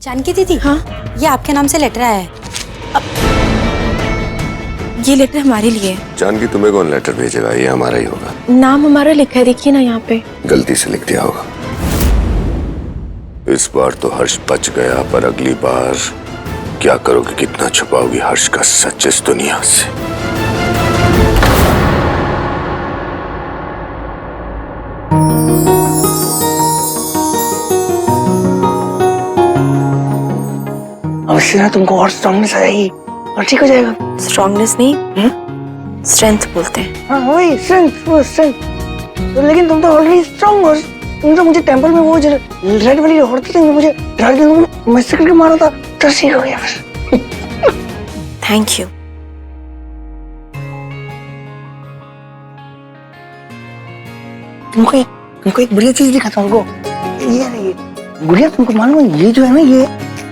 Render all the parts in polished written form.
जानकी दीदी, हाँ, ये आपके नाम से लेटर आया है। ये लेटर हमारे लिए है। जानकी, तुम्हें कौन लेटर भेजेगा? ये हमारा ही होगा। नाम हमारा लिखा है, देखिए ना यहाँ पे। गलती से लिख दिया होगा। इस बार तो हर्ष बच गया, पर अगली बार क्या करोगे? कितना छुपाओगी हर्ष का सच इस दुनिया से? अवश्य तुमको और स्ट्रांगनेस आएगी और ठीक हो जाएगा। स्ट्रांगनेस नहीं, स्ट्रेंथ बोलते हैं। हाँ वही स्ट्रेंथ, वो स्ट्रेंथ। तो लेकिन तुम तो ऑलरेडी स्ट्रांग हो। तुम तो मुझे टेंपल में वो जो रेड वाली औरतें थी, मुझे डरा के मस्त करके मारा था, तो ठीक हो गया फिर। Thank you. तुमको एक बढ़िया चीज दिखाता हूँ। ये गुड़िया, तुमको मालूम है ये जो है ना, ये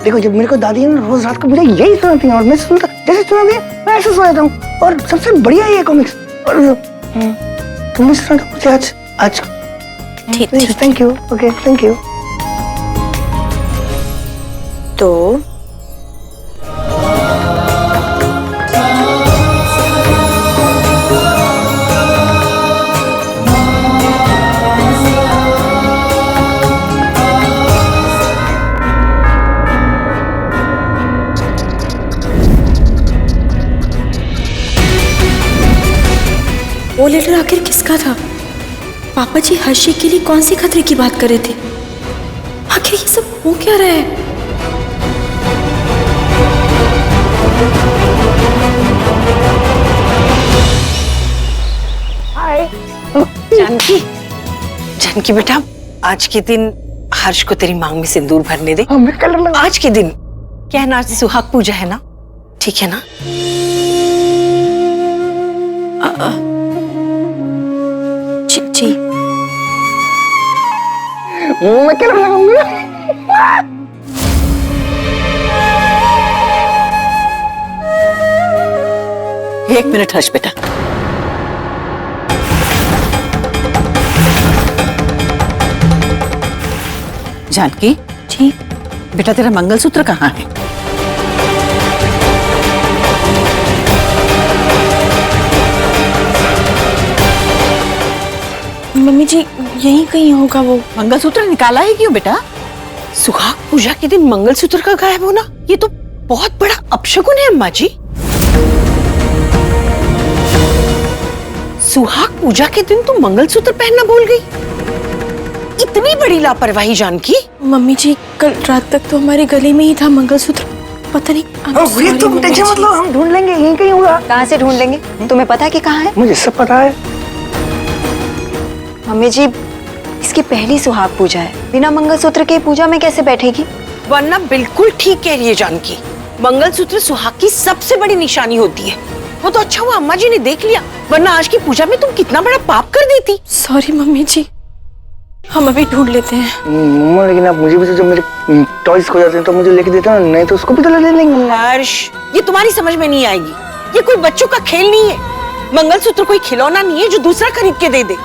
देखो, जब मेरे को दादी ने रोज रात को मुझे यही सुनाती है और मैं सुनता, जैसे सुनाती है मैं ऐसे सो जाता हूँ। और सबसे बढ़िया ये कॉमिक्स। और तुमने सुना मुझे आज ठीक। Thank you. Okay, thank you. तो वो लेटर आखिर किसका था? पापा जी हर्षी के लिए कौन सी खतरे की बात कर रहे थे? आखिर ये सब हो क्या रहा है? हाय जानकी, जानकी बेटा, आज के दिन हर्ष को तेरी मांग में सिंदूर भरने दे। मैं कलर लगा। आज के दिन क्या है ना, आज सुहाग पूजा है ना, ठीक है ना? जी। मैं कलर लगाऊंगा। एक मिनट हर्ष बेटा। जानकी जी। बेटा, तेरा मंगलसूत्र कहाँ है? मम्मी जी, यहीं कहीं होगा वो। मंगलसूत्र निकाला है क्यों बेटा? सुहाग पूजा के दिन मंगलसूत्र का गायब होना, ये तो बहुत बड़ा अपशकुन है अम्मा जी। सुहाग पूजा के दिन तुम मंगलसूत्र पहनना भूल गई? इतनी बड़ी लापरवाही जानकी। मम्मी जी, कल रात तक तो हमारे गले में ही था मंगलसूत्र, पता नहीं। गुड़िया, तुम टेंशन मत लो, हम ढूंढ लेंगे, यहीं कहीं होगा। कहाँ से ढूंढ लेंगे? तुम्हें पता है कि कहाँ है? मुझे सब पता है। मम्मी जी, इसकी पहली सुहाग पूजा है, बिना मंगलसूत्र के पूजा में कैसे बैठेगी? वरना बिल्कुल ठीक कह रही है जानकी, मंगलसूत्र सुहाग की सबसे बड़ी निशानी होती है। वो तो अच्छा हुआ अम्मा जी ने देख लिया, वरना आज की पूजा में तुम कितना बड़ा पाप कर देती। सॉरी मम्मी जी, हम अभी ढूंढ लेते हैं। मम्मा, लेकिन आप मुझे भी तो, जब मेरे टॉयज खो जाते हैं तो मुझे लेके देते हो, नहीं तो उसको भी तो ले लेंगे। हर्ष, ये तुम्हारी समझ में नहीं आएगी। ये कोई बच्चों का खेल नहीं है। मंगलसूत्र कोई खिलौना नहीं है जो दूसरा खरीद के दे दे।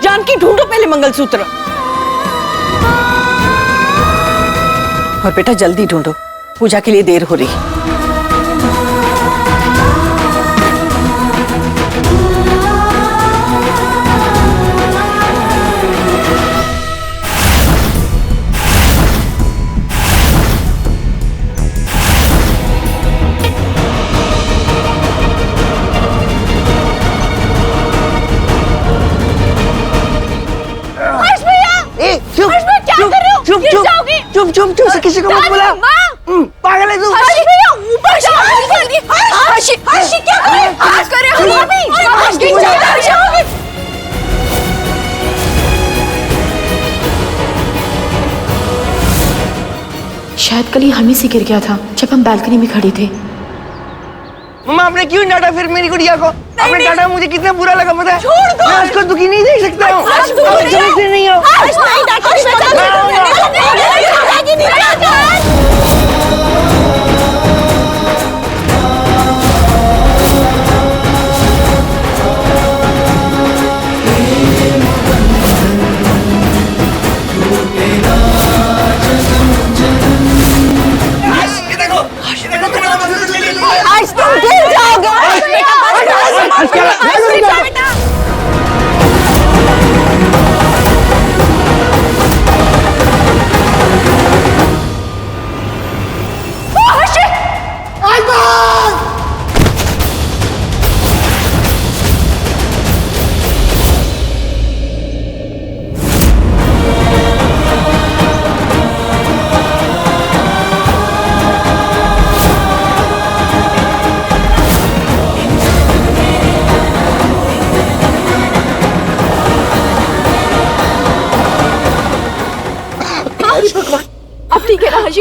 जानकी, ढूंढो पहले मंगलसूत्र। और बेटा जल्दी ढूंढो, पूजा के लिए देर हो रही। चुप से किसी को मत बुला। पागल है तू। ऊपर क्या कर रहे हो? शायद कल ही हमें से गिर गया था जब हम बालकनी में खड़े थे। मम्मा, आपने क्यों डांटा फिर मेरी गुड़िया को? आपने डांटा, मुझे कितना बुरा लगा पता है? छोड़ दो। मैं उसको दुखी नहीं देख सकता हूँ। आप समझते नहीं हो।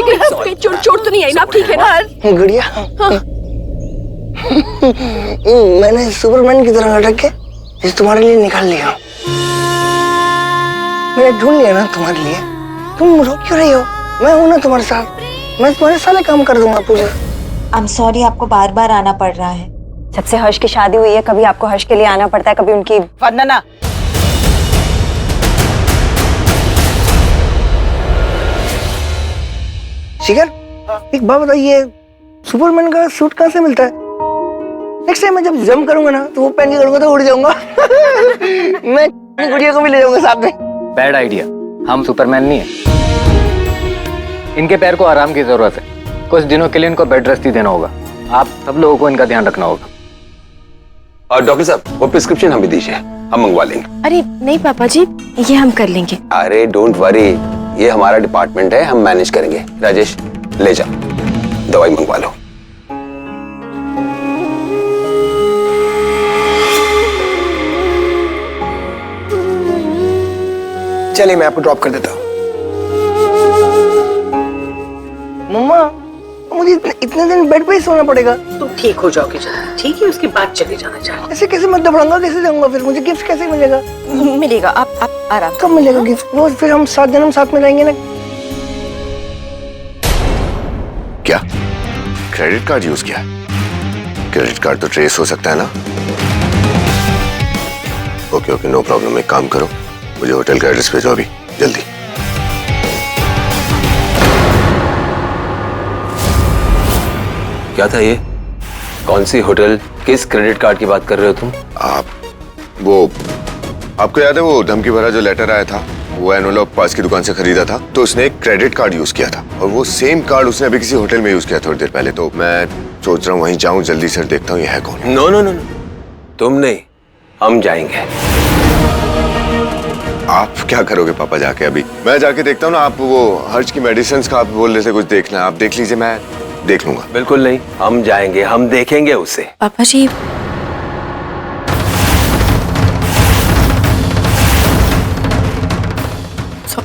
हर्षी कहीं चोट तो नहीं आई ना? आप ठीक है ना? गुड़िया, मैंने सुपरमैन की तरह लटक के इसे तुम्हारे लिए निकाल लिया। मैंने ढूंढ लिया ना तुम्हारे लिए। तुम रो क्यों रही हो? मैं हूं ना तुम्हारे साथ। मैं तुम्हारे सारे काम कर दूंगा पूजा। आई एम सॉरी, आपको बार बार आना पड़ रहा है। जब से हर्ष की शादी हुई है, कभी आपको हर्ष के लिए आना पड़ता है, कभी उनकी। वंदना, शिखर, एक बात बताइए, सुपरमैन का सूट कहाँ से मिलता है? नेक्स्ट टाइम मैं जब जम करूंगा ना तो वो पहन के करूंगा तो उड़ जाऊंगा। मैं गुड़िया को भी ले जाऊंगा साथ में। बैड आइडिया, हम सुपरमैन नहीं है। इनके पैर को आराम की जरूरत है। कुछ दिनों के लिए इनको बेड रेस्ट ही देना होगा। आप सब लोगों को इनका ध्यान रखना होगा। और डॉक्टर साहब, वो प्रिस्क्रिप्शन हमें दीजिए, हम मंगवा लेंगे। अरे नहीं पापा जी, ये हम कर लेंगे। अरे डोंट वरी, ये हमारा डिपार्टमेंट है, हम मैनेज करेंगे। राजेश, ले जा, दवाई मंगवा लो। चलिए, मैं आपको ड्रॉप कर देता हूँ। मम्मा, मुझे इतने दिन बेड पे ही सोना पड़ेगा? तुम ठीक हो जाओगे जल्दी, ठीक है? उसके बाद चले जाना चाहिए। ऐसे कैसे? मैं दबड़ाऊंगा कैसे जाऊंगा? फिर मुझे गिफ्ट कैसे मिलेगा? मिलेगा, आप आराम। कब मिलेगा गिफ्ट? रोज फिर हम 7 जन्म साथ में रहेंगे ना। क्या क्रेडिट कार्ड यूज किया? क्रेडिट कार्ड तो ट्रेस हो सकता है ना? Okay okay, no problem. एक काम करो, मुझे होटल का एड्रेस भेजो अभी, जल्दी। क्या था ये? कौन सी होटल, किस क्रेडिट कार्ड की बात कर रहे हो तुम? आपको याद है वो धमकी भरा जो लेटर आया था? वो एनवेलप पास की दुकान से खरीदा था, तो उसने एक क्रेडिट कार्ड यूज किया था, और वो सेम कार्ड उसने अभी किसी होटल में यूज किया थोड़ी देर पहले। तो मैं सोच रहा हूँ वहीं जाऊं जल्दी से, देखता हूँ ये है कौन। नो नो नो नो, तुम नहीं, हम जाएंगे। आप क्या करोगे पापा जाके? अभी मैं जाके देखता हूँ ना। आप वो हर्ष की मेडिसिन का आप बोल रहे थे कुछ देखना, आप देख लीजिए, मैं देख लूंगा। बिल्कुल नहीं, हम जाएंगे, हम देखेंगे उसे। पापा जी,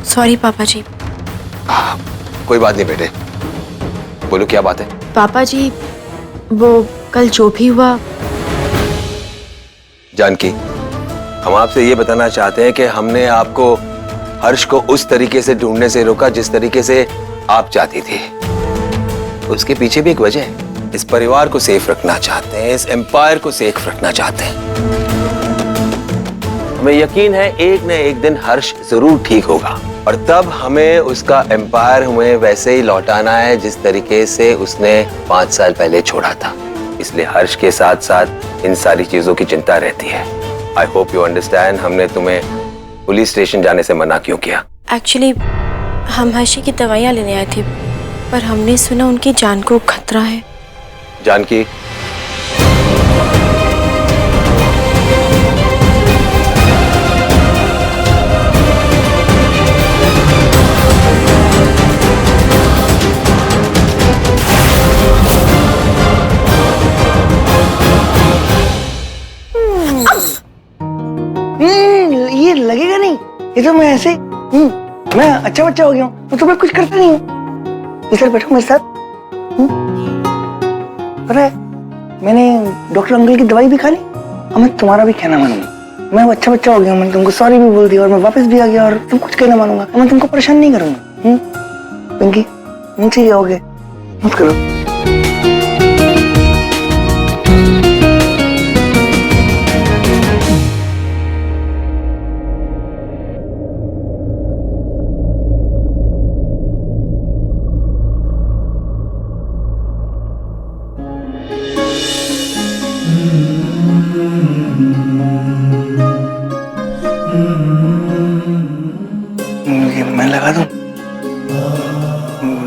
सॉरी पापा जी। कोई बात नहीं बेटे, बोलो क्या बात है? पापा जी, वो कल जो भी हुआ। जानकी, हम आपसे ये बताना चाहते हैं कि हमने आपको हर्ष को उस तरीके से ढूंढने से रोका जिस तरीके से आप चाहती थी। उसके पीछे भी एक वजह है। इस परिवार को सेफ रखना चाहते हैं, इस एम्पायर को सेफ रखना चाहते हैं। हमें यकीन है एक न एक दिन हर्ष जरूर ठीक होगा, और तब हमें उसका एम्पायर हमें वैसे ही लौटाना है जिस तरीके से उसने 5 साल पहले छोड़ा था। इसलिए हर्ष के साथ साथ इन सारी चीजों की चिंता रहती है। आई होप यू अंडरस्टैंड हमने तुम्हें पुलिस स्टेशन जाने से मना क्यों किया। एक्चुअली हम हर्षी की दवाइयाँ लेने आए थे, पर हमने सुना उनकी जान को खतरा है। जानकी, ये लगेगा नहीं। ये तो मैं ऐसे मैं अच्छा बच्चा हो गया हूँ, तो मैं कुछ करता नहीं हूँ। इधर बैठो मेरे साथ। पता है, मैंने डॉक्टर अंकल की दवाई भी खा ली, और मैं तुम्हारा भी कहना मानूंगा। मैं अच्छा बच्चा हो गया हूँ, मैंने तुमको सॉरी भी बोल दिया, और मैं वापस भी आ गया, और तुम कुछ कहना मानूंगा, मैं तुमको परेशान नहीं करूंगा। पिंकी, मुझसे जाओगे मत करो। मैं लगा दूं?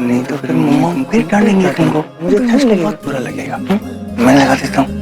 नहीं तो फिर मम्मा फिर डांटेंगे तुमको। मुझे ठंड लगेगा, बहुत बुरा लगेगा। मैं लगा देता हूँ।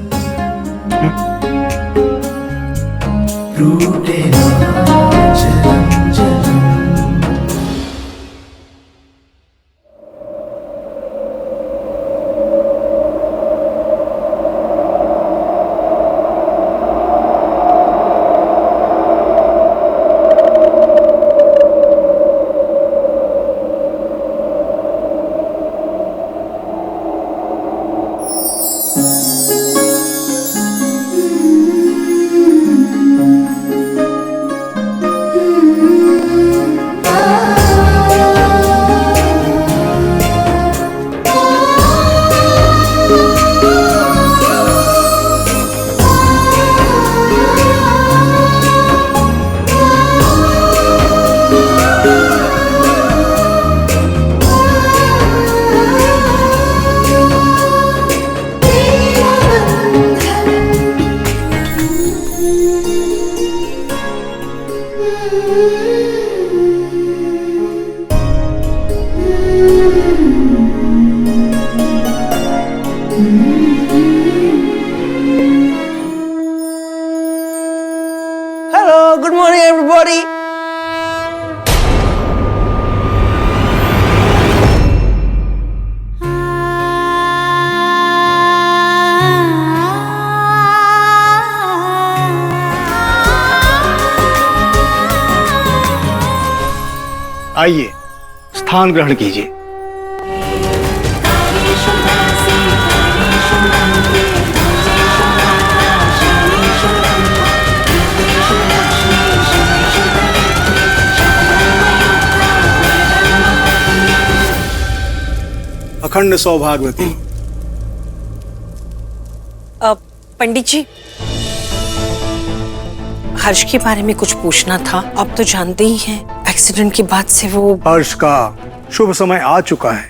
आइए स्थान ग्रहण कीजिए। अखंड सौभाग्यवती। पंडित जी, हर्ष के बारे में कुछ पूछना था। आप तो जानते ही हैं, एक्सीडेंट के बाद से वो। हर्ष का शुभ समय आ चुका है।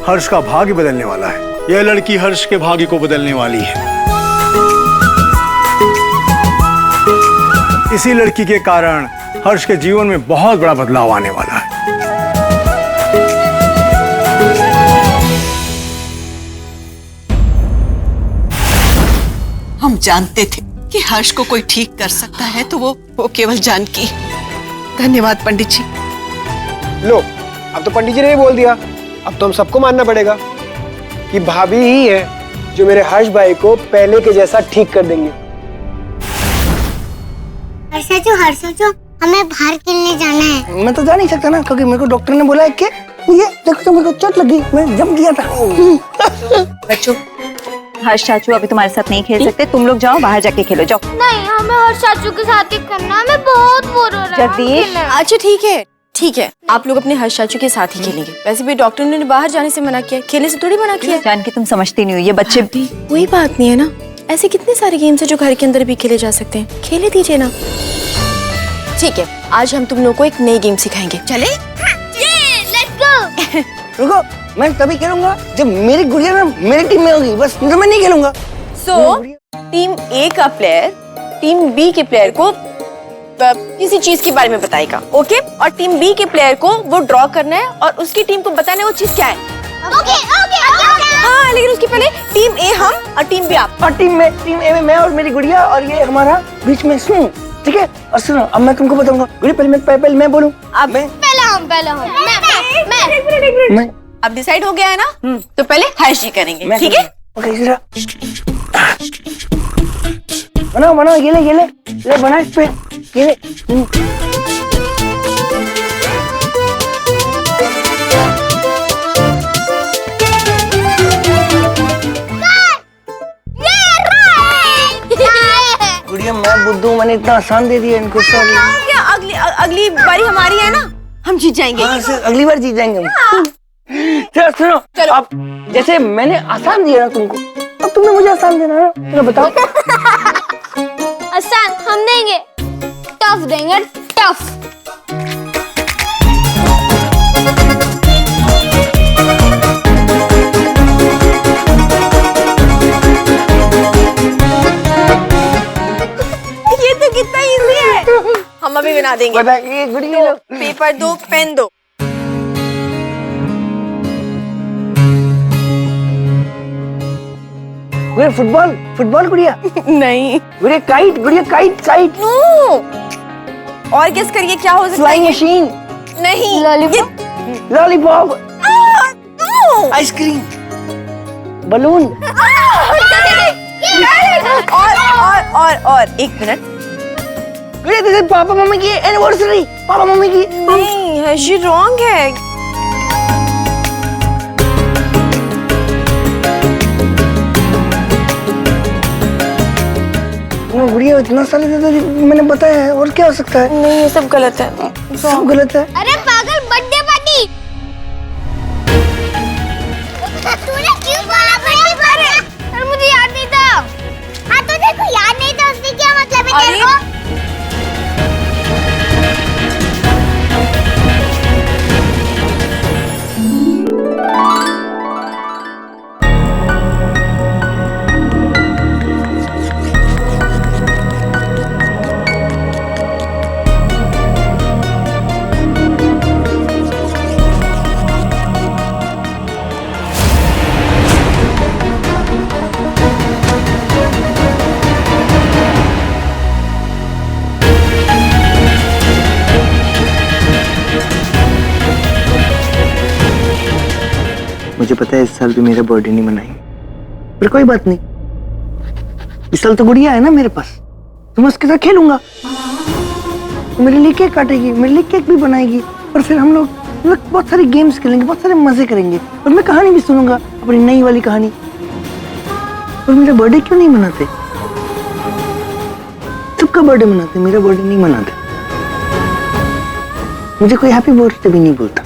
हर्ष का भाग्य बदलने वाला है। यह लड़की हर्ष के भाग्य को बदलने वाली है। इसी लड़की के कारण हर्ष के जीवन में बहुत बड़ा बदलाव आने वाला है। हम जानते थे कि हर्ष को कोई ठीक कर सकता है तो वो केवल जानकी। धन्यवाद पंडित जी। लो, अब तो पंडित जी ने ही बोल दिया। अब तो हम सबको मानना पड़ेगा कि भाभी ही है जो मेरे हर्ष भाई को पहले के जैसा ठीक कर देंगे। हर्षो, हमें बाहर खेलने जाना है। मैं तो जा नहीं सकता ना, क्योंकि मेरे को डॉक्टर ने बोला है कि ये देखो तो मेरे को चोट लगी, मैं जम गया था। बच्चों, हर्ष चाचू अभी तुम्हारे साथ नहीं खेल सकते, तुम लोग जाओ बाहर जाके खेलो, जाओ। नहीं, हमें हर्ष चाचू के साथ ही करना है। हमें बहुत बोर हो रहा है। जगदीश, अच्छा ठीक है, आप लोग अपने हर्ष चाचू के साथ ही खेलेंगे। वैसे भी डॉक्टर ने बाहर जाने से मना किया, खेलने से थोड़ी मना किया। जानकी तुम समझती नहीं हो, ये बच्चे भी वही बात नहीं है ना। ऐसे कितने सारे गेम्स है जो घर के अंदर भी खेले जा सकते हैं, खेले दीजिए ना। ठीक है, आज हम तुम लोगों को एक नई गेम सिखाएंगे, चले? Let's go. रुको, मैं तभी खेलूंगा जब मेरी गुड़िया ना मेरी टीम में होगी, बस तो मैं नहीं खेलूंगा। टीम ए का प्लेयर टीम बी के प्लेयर को किसी चीज के बारे में बताएगा, ओके? और टीम बी के प्लेयर को वो ड्रॉ करना है और उसकी टीम को बताना है वो चीज क्या है। ओके। हाँ, लेकिन उसके पहले टीम ए हम और टीम बी आप। और टीम ए में मैं और मेरी गुड़िया और ये हमारा बीच में सुन, ठीक है? और सुनो, अब मैं तुमको बताऊंगा। गुड़िया पहले मैं बोलूं। अब पहले हम। मैं। अब डिसाइड हो गया है ना? तो पहले हर्ष जी करेंगे, ठीक है? ओके, जरा बनाओ, ये ले बना इस पे, ये ले। गुड़िया, मैं बुद्धू, मैंने इतना आसान दे दिया इनको सब। क्या अगली बारी हमारी है ना, हम जीत जाएंगे। हाँ सर, अगली बार जीत जाएंगे हम। चलो, अब जैसे मैंने आसान दिया ना तुमको, अब तुमने मुझे आसान देना है ना, तो बताओ। आसान हम देंगे, टफ देंगे, टफ। ये तो कितना इजी है, हम अभी बना देंगे। बताइए गुड़िया, पेपर दो, पेन दो। फुटबॉल गुड़िया। नहीं, गुड़िया काइट। नो। और गेस करिए क्या हो सकता है? Flying machine. नहीं, लॉलीपॉप। आइसक्रीम। बलून। और एक मिनट। गुड़िया, जैसे पापा मम्मी की एनिवर्सरी, पापा मम्मी की। नहीं, हर्षी रॉन्ग है। गुड़िया, इतना साल मैंने बताया है, और क्या हो सकता है? नहीं, ये सब गलत है, सब गलत है। अरे पागल, बर्थडे पार्टी। तूने क्यों बोला बर्थडे पार्टी? अरे मुझे याद नहीं था। हाँ तो देखो, याद नहीं था उसने क्या मतलब है तेरे को? मुझे पता है इस साल भी मेरा बर्थडे नहीं मनाएंगे, पर कोई बात नहीं। इस साल तो गुड़िया है ना मेरे पास, तो मैं उसके साथ खेलूंगा। मेरे लिए केक काटेगी, मेरे लिए केक भी बनाएगी, और फिर हम लोग बहुत सारे गेम्स खेलेंगे, बहुत सारे मजे करेंगे, और मैं कहानी भी सुनूंगा, अपनी नई वाली कहानी। और मेरा बर्थडे क्यों नहीं मनाते? सबका बर्थडे मनाते, मेरा बर्थडे नहीं मनाते। मुझे कोई हैप्पी बर्थडे भी नहीं बोलता।